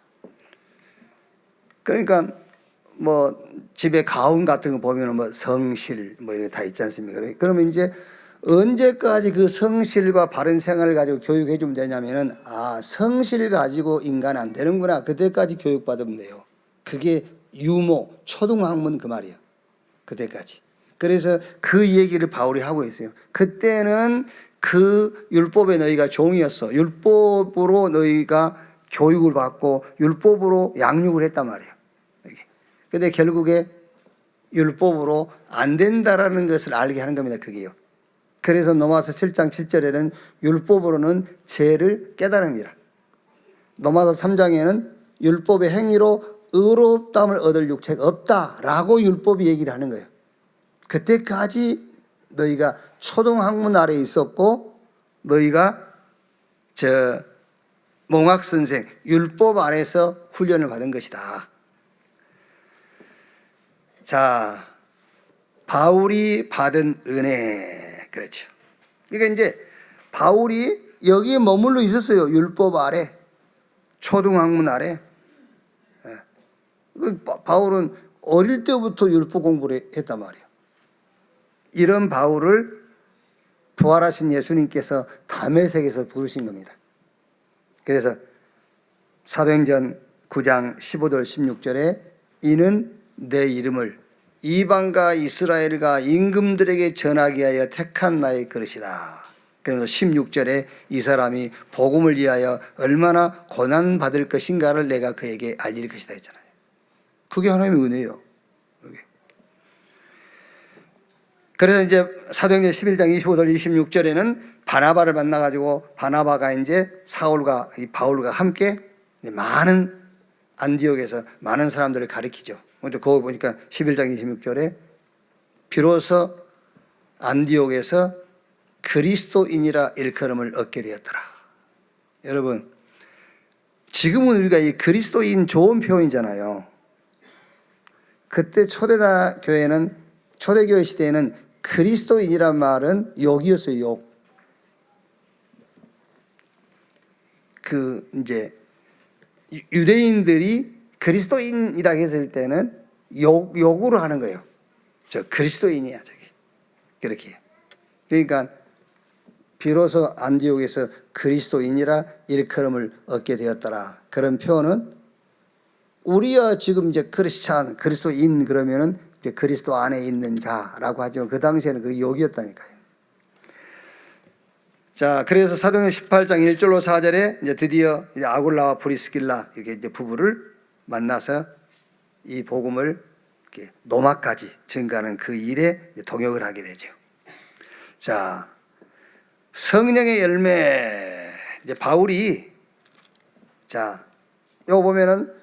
그러니까 뭐 집에 가훈 같은 거 보면은 뭐 성실 뭐 이런 거 다 있지 않습니까? 그러면 이제 언제까지 그 성실과 바른 생활을 가지고 교육해 주면 되냐면은 성실 가지고 인간 안 되는구나. 그때까지 교육받으면 돼요. 그게 유모 초등학문 그 말이에요. 그때까지. 그래서 그 얘기를 바울이 하고 있어요. 그때는 그 율법에 너희가 종이었어. 율법으로 너희가 교육을 받고 율법으로 양육을 했단 말이에요. 근데 결국에 율법으로 안 된다라는 것을 알게 하는 겁니다. 그게요. 그래서 로마서 7장 7절에는 율법으로는 죄를 깨달음이라. 로마서 3장에는 율법의 행위로 의롭다함을 얻을 육체가 없다라고 율법이 얘기를 하는 거예요. 그때까지 너희가 초등학문 아래에 있었고 너희가 몽학선생 율법 아래에서 훈련을 받은 것이다. 자, 바울이 받은 은혜. 그렇죠. 그러니까 이제 바울이 여기에 머물러 있었어요. 율법 아래, 초등학문 아래. 바울은 어릴 때부터 율법 공부를 했단 말이에요. 이런 바울을 부활하신 예수님께서 다메섹에서 부르신 겁니다. 그래서 사도행전 9장 15절 16절에 이는 내 이름을 이방과 이스라엘과 임금들에게 전하기 위하여 택한 나의 그릇이다. 그래서 16절에 이 사람이 복음을 위하여 얼마나 고난받을 것인가를 내가 그에게 알릴 것이다 했잖아요. 그게 하나님의 은혜예요. 그래서 이제 사도행전 11장 25절 26절에는 바나바를 만나가지고 바나바가 이제 사울과 이 바울과 함께 많은 안디옥에서 많은 사람들을 가르치죠. 근데 그거 보니까 11장 26절에 비로소 안디옥에서 그리스도인이라 일컬음을 얻게 되었더라. 여러분, 지금은 우리가 이 그리스도인 좋은 표현이잖아요. 그때 초대교회 시대에는 그리스도인이란 말은 욕이었어요, 욕. 이제 유대인들이 그리스도인이라 했을 때는 욕으로 하는 거예요. 저 그리스도인이야, 저기. 그렇게. 그러니까 비로소 안디옥에서 그리스도인이라 일컬음을 얻게 되었더라. 그런 표현은 우리야 지금 이제 크리스찬, 그리스도인 그러면은 이제 그리스도 안에 있는 자라고 하지만 그 당시에는 그 욕이었다니까요. 자, 그래서 사도행전 18장 1절로 4절에 이제 드디어 이제 아굴라와 브리스길라 이렇게 이제 부부를 만나서 이 복음을 이렇게 로마까지 증가하는 그 일에 동역을 하게 되죠. 자, 성령의 열매. 이제 바울이 자, 이거 보면은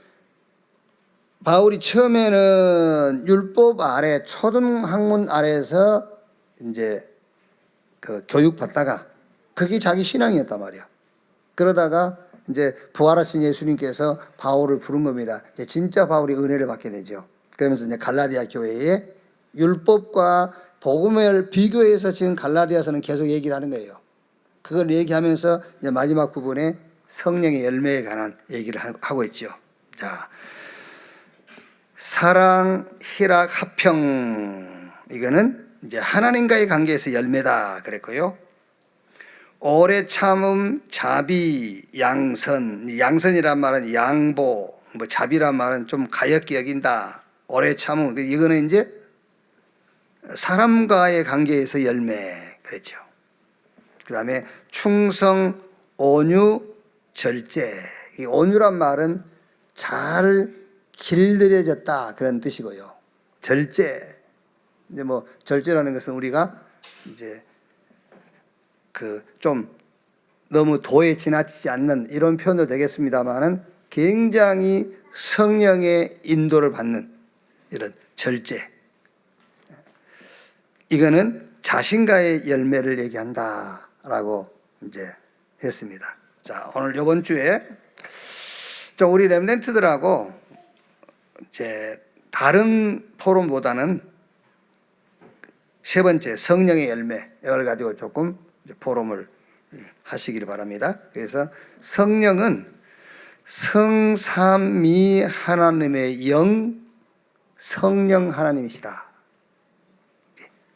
바울이 처음에는 율법 아래 초등학문 아래에서 이제 그 교육 받다가 그게 자기 신앙이었단 말이야. 그러다가 이제 부활하신 예수님께서 바울을 부른 겁니다. 이제 진짜 바울이 은혜를 받게 되죠. 그러면서 이제 갈라디아 교회에 율법과 복음을 비교해서 지금 갈라디아서는 계속 얘기를 하는 거예요. 그걸 얘기하면서 이제 마지막 부분에 성령의 열매에 관한 얘기를 하고 있죠. 자, 사랑, 희락, 화평. 이거는 이제 하나님과의 관계에서 열매다 그랬고요. 오래 참음, 자비, 양선. 양선이란 말은 양보, 자비란 말은 좀 가엾게 여긴다. 오래 참음. 이거는 이제 사람과의 관계에서 열매. 그랬죠. 그 다음에 충성, 온유, 절제. 이 온유란 말은 잘 길들여졌다 그런 뜻이고요. 절제. 이제 절제라는 것은 우리가 이제 좀 너무 도에 지나치지 않는 이런 표현도 되겠습니다만은 굉장히 성령의 인도를 받는 이런 절제. 이거는 자신과의 열매를 얘기한다라고 이제 했습니다. 자, 오늘 이번 주에 우리 렘넌트들하고 이제 다른 포럼보다는 세 번째 성령의 열매 이걸 가지고 조금 포럼을 하시기를 바랍니다. 그래서 성령은 성삼위 하나님의 영, 성령 하나님이시다.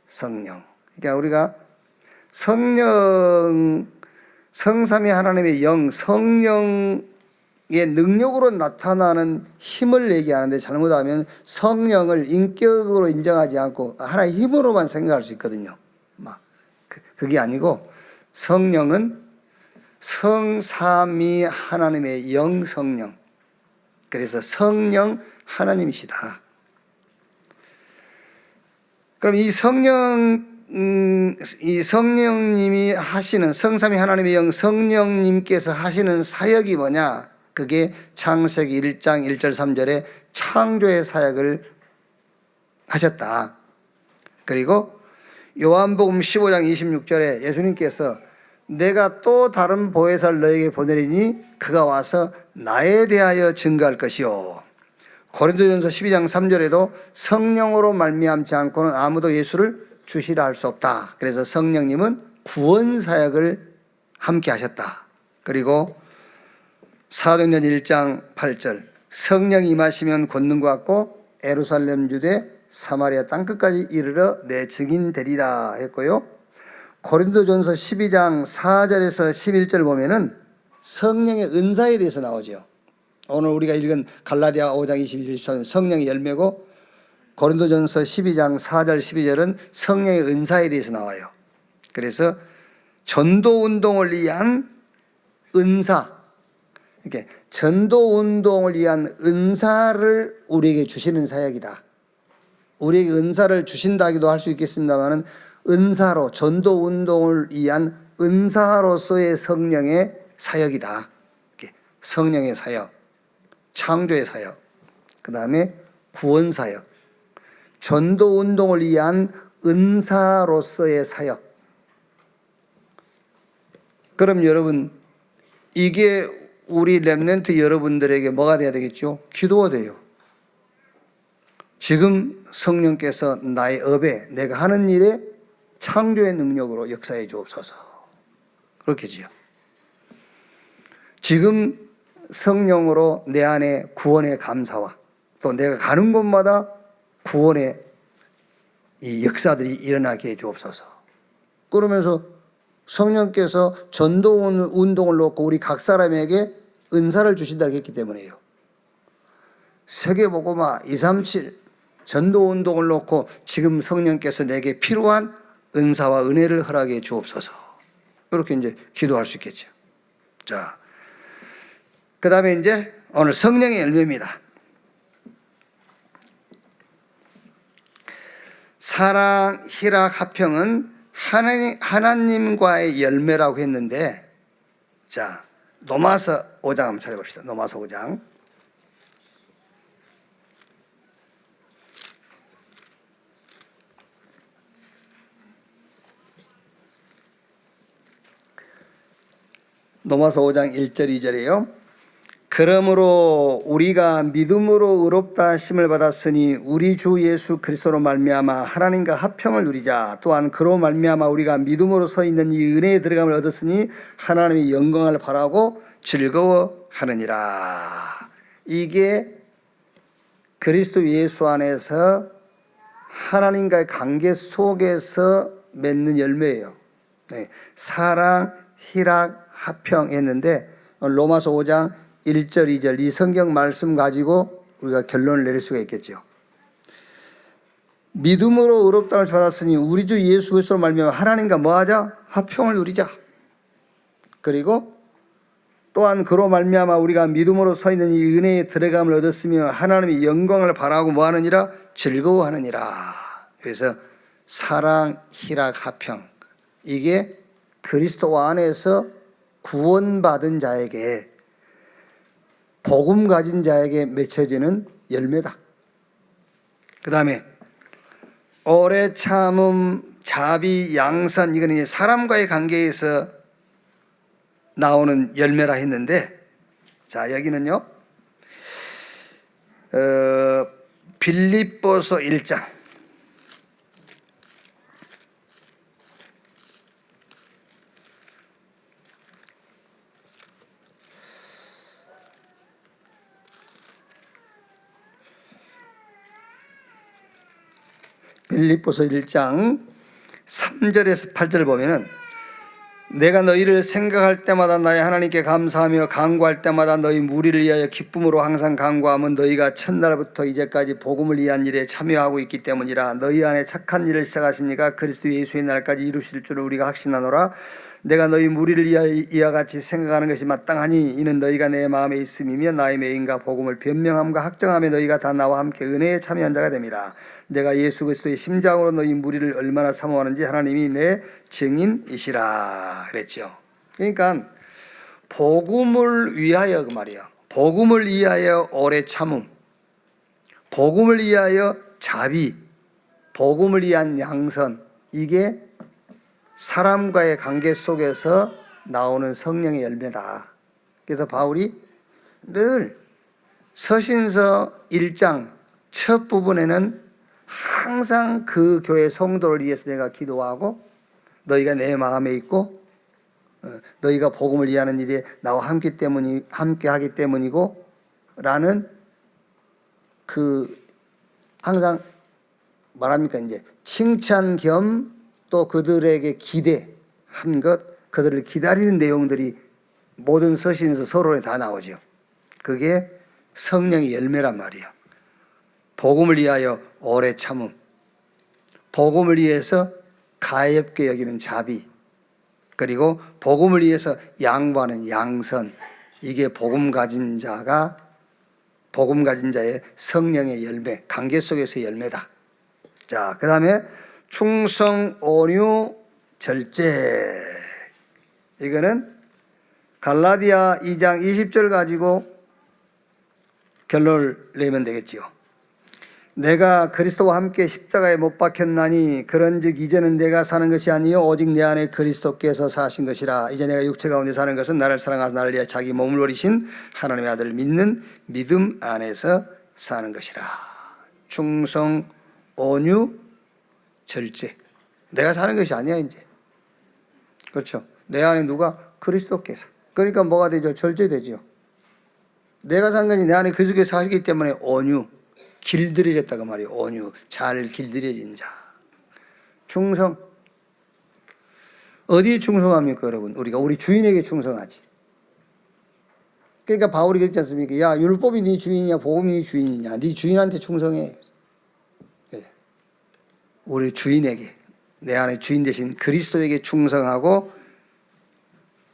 성령. 그러니까 우리가 성삼위 하나님의 영, 성령 능력으로 나타나는 힘을 얘기하는데, 잘못하면 성령을 인격으로 인정하지 않고 하나의 힘으로만 생각할 수 있거든요. 그게 아니고 성령은 성삼위 하나님의 영성령, 그래서 성령 하나님이시다. 그럼 이 성령님이 하시는, 성삼위 하나님의 영 성령님께서 하시는 사역이 뭐냐? 그게 창세기 1장 1절 3절에 창조의 사역을 하셨다. 그리고 요한복음 15장 26절에 예수님께서 내가 또 다른 보혜사를 너에게 보내리니 그가 와서 나에 대하여 증거할 것이요. 고린도전서 12장 3절에도 성령으로 말미암지 않고는 아무도 예수를 주시라 할 수 없다. 그래서 성령님은 구원 사역을 함께 하셨다. 그리고 사도행전 1장 8절 성령이 임하시면 권능과 같고 예루살렘 유대 사마리아 땅끝까지 이르러 내 증인 되리라 했고요. 고린도전서 12장 4절에서 11절 보면은 성령의 은사에 대해서 나오죠. 오늘 우리가 읽은 갈라디아 5장 21절은 성령의 열매고, 고린도전서 12장 4절 12절은 성령의 은사에 대해서 나와요. 그래서 전도운동을 위한 은사, 이렇게 전도운동을 위한 은사를 우리에게 주시는 사역이다. 우리에게 은사를 주신다기도 할 수 있겠습니다만, 은사로, 전도운동을 위한 은사로서의 성령의 사역이다. 성령의 사역, 창조의 사역, 그 다음에 구원 사역, 전도운동을 위한 은사로서의 사역. 그럼 여러분, 이게 우리 렘넌트 여러분들에게 뭐가 돼야 되겠죠? 기도가 돼요. 지금 성령께서 나의 업에, 내가 하는 일에 창조의 능력으로 역사해 주옵소서. 그렇게지요. 지금 성령으로 내 안에 구원의 감사와 또 내가 가는 곳마다 구원의 이 역사들이 일어나게 해 주옵소서. 그러면서 성령께서 전도 운동을 놓고 우리 각 사람에게 은사를 주신다고 했기 때문에요. 세계복음화 237 전도 운동을 놓고 지금 성령께서 내게 필요한 은사와 은혜를 허락해 주옵소서. 이렇게 이제 기도할 수 있겠죠. 자, 그 다음에 이제 오늘 성령의 열매입니다. 사랑, 희락, 화평은 하나님과의 열매라고 했는데, 자, 로마서 5장 한번 찾아봅시다. 로마서 5장. 로마서 5장 1절 2절이에요. 그러므로 우리가 믿음으로 의롭다 하심을 받았으니 우리 주 예수 그리스도로 말미암아 하나님과 화평을 누리자. 또한 그로 말미암아 우리가 믿음으로 서 있는 이 은혜에 들어감을 얻었으니 하나님의 영광을 바라고 즐거워하느니라. 이게 그리스도 예수 안에서 하나님과의 관계 속에서 맺는 열매예요. 사랑, 희락, 화평 했는데 로마서 5장 1절 2절 이 성경 말씀 가지고 우리가 결론을 내릴 수가 있겠죠. 믿음으로 의롭다함을 받았으니 우리 주 예수 그리스도로 말미암아 하나님과 뭐하자? 화평을 누리자. 그리고 또한 그로 말미암아 우리가 믿음으로 서 있는 이 은혜에 들어감을 얻었으며 하나님의 영광을 바라고 뭐하느니라? 즐거워하느니라. 그래서 사랑, 희락, 화평, 이게 그리스도 안에서 구원받은 자에게, 복음 가진 자에게 맺혀지는 열매다. 그 다음에 오래 참음, 자비, 양선, 이거는 사람과의 관계에서 나오는 열매라 했는데, 자, 여기는요, 빌립보서 1장. 빌립보서 1장 3절에서 8절을 보면은 내가 너희를 생각할 때마다 나의 하나님께 감사하며 간구할 때마다 너희 무리를 위하여 기쁨으로 항상 간구하면 너희가 첫날부터 이제까지 복음을 위한 일에 참여하고 있기 때문이라. 너희 안에 착한 일을 시작하시니까 그리스도 예수의 날까지 이루실 줄을 우리가 확신하노라. 내가 너희 무리를 위하여 이와 같이 생각하는 것이 마땅하니 이는 너희가 내 마음에 있음이며 나의 매인과 복음을 변명함과 확정하며 너희가 다 나와 함께 은혜에 참여한 자가 됨이라. 내가 예수 그리스도의 심장으로 너희 무리를 얼마나 사모하는지 하나님이 내 증인이시라 그랬죠. 그러니까 복음을 위하여 그 말이에요. 복음을 위하여 오래 참음, 복음을 위하여 자비, 복음을 위한 양선, 이게 사람과의 관계 속에서 나오는 성령의 열매다. 그래서 바울이 늘 서신서 1장 첫 부분에는 항상 그 교회 성도를 위해서 내가 기도하고 너희가 내 마음에 있고 너희가 복음을 위하는 일에 나와 함께 하기 때문이고 라는 그 항상 말합니까 이제 칭찬 겸 또 그들에게 기대한 것, 그들을 기다리는 내용들이 모든 서신에서 서론에 다 나오죠. 그게 성령의 열매란 말이에요. 복음을 위하여 오래 참음, 복음을 위해서 가엾게 여기는 자비, 그리고 복음을 위해서 양보하는 양선, 이게 복음 가진 자의 성령의 열매, 관계 속에서의 열매다. 자, 그 다음에 충성, 온유, 절제. 이거는 갈라디아 2장 20절 가지고 결론을 내면 되겠지요. 내가 그리스도와 함께 십자가에 못 박혔나니 그런즉 이제는 내가 사는 것이 아니요 오직 내 안에 그리스도께서 사신 것이라. 이제 내가 육체 가운데 사는 것은 나를 사랑하사 나를 위하여 자기 몸을 버리신 하나님의 아들을 믿는 믿음 안에서 사는 것이라. 충성, 온유, 절제. 내가 사는 것이 아니야 이제. 그렇죠. 내 안에 누가? 그리스도께서. 그러니까 뭐가 되죠? 절제되죠. 내가 사는 것이 내 안에 그리스도께서 사시기 때문에 온유, 길들여졌다고 말이에요. 온유, 잘 길들여진 자. 충성. 어디에 충성합니까 여러분? 우리가 우리 주인에게 충성하지. 그러니까 바울이 그랬지 않습니까? 야, 율법이 네 주인이냐 복음이 네 주인이냐, 네 주인한테 충성해. 우리 주인에게, 내 안에 주인 되신 그리스도에게 충성하고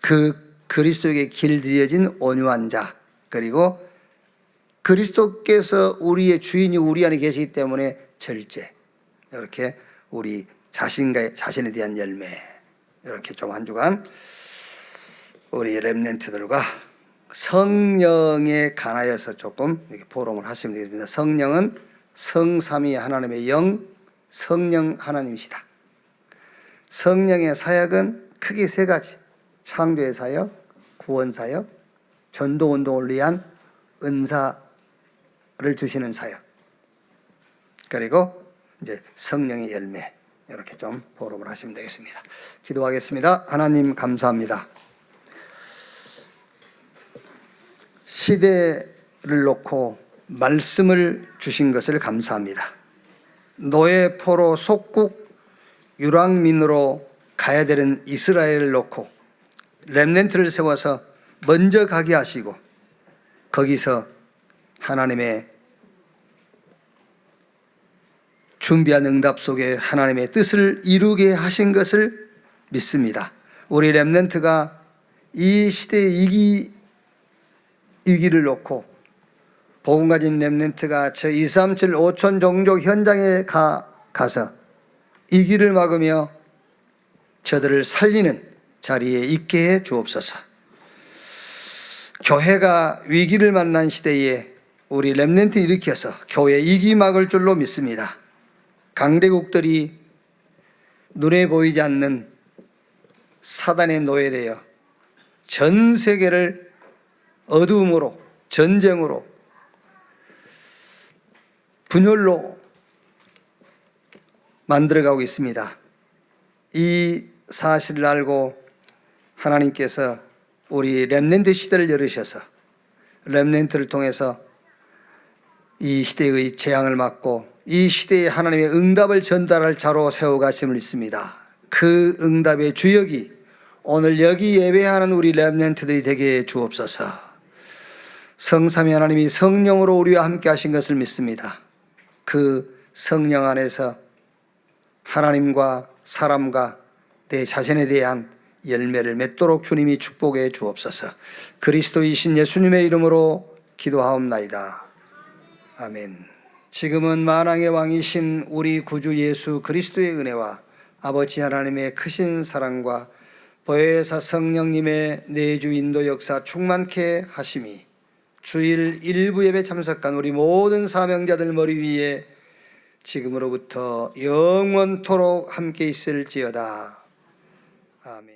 그 그리스도에게 길들여진 온유한 자, 그리고 그리스도께서 우리의 주인이 우리 안에 계시기 때문에 절제. 이렇게 우리 자신에 대한 열매, 이렇게 좀 한 주간 우리 렘넌트들과 성령에 관하여서 조금 이렇게 포럼을 하시면 되겠습니다. 성령은 성삼위 하나님의 영, 성령 하나님이시다. 성령의 사역은 크게 세 가지. 창조의 사역, 구원 사역, 전도 운동을 위한 은사를 주시는 사역, 그리고 이제 성령의 열매, 이렇게 좀 포럼을 하시면 되겠습니다. 기도하겠습니다. 하나님 감사합니다. 시대를 놓고 말씀을 주신 것을 감사합니다. 노예 포로 속국 유랑민으로 가야 되는 이스라엘을 놓고 렘넌트를 세워서 먼저 가게 하시고 거기서 하나님의 준비한 응답 속에 하나님의 뜻을 이루게 하신 것을 믿습니다. 우리 렘넌트가 이 시대의 위기를 놓고 복음 가진 렘넌트가 저 237 5천 종족 현장에 가서 이 길을 막으며 저들을 살리는 자리에 있게 해 주옵소서. 교회가 위기를 만난 시대에 우리 렘넌트 일으켜서 교회 이기 막을 줄로 믿습니다. 강대국들이 눈에 보이지 않는 사단의 노예되어 전 세계를 어두움으로, 전쟁으로, 분열로 만들어가고 있습니다. 이 사실을 알고 하나님께서 우리 렘넌트 시대를 열으셔서 렘넌트를 통해서 이 시대의 재앙을 막고 이 시대에 하나님의 응답을 전달할 자로 세워가심을 믿습니다. 그 응답의 주역이 오늘 여기 예배하는 우리 렘넌트들이 되게 주옵소서. 성삼위 하나님이 성령으로 우리와 함께 하신 것을 믿습니다. 그 성령 안에서 하나님과 사람과 내 자신에 대한 열매를 맺도록 주님이 축복해 주옵소서. 그리스도이신 예수님의 이름으로 기도하옵나이다. 아멘. 지금은 만왕의 왕이신 우리 구주 예수 그리스도의 은혜와 아버지 하나님의 크신 사랑과 보혜사 성령님의 내주 인도 역사 충만케 하심이 주일 일부 예배 참석한 우리 모든 사명자들 머리 위에 지금으로부터 영원토록 함께 있을지어다. 아멘.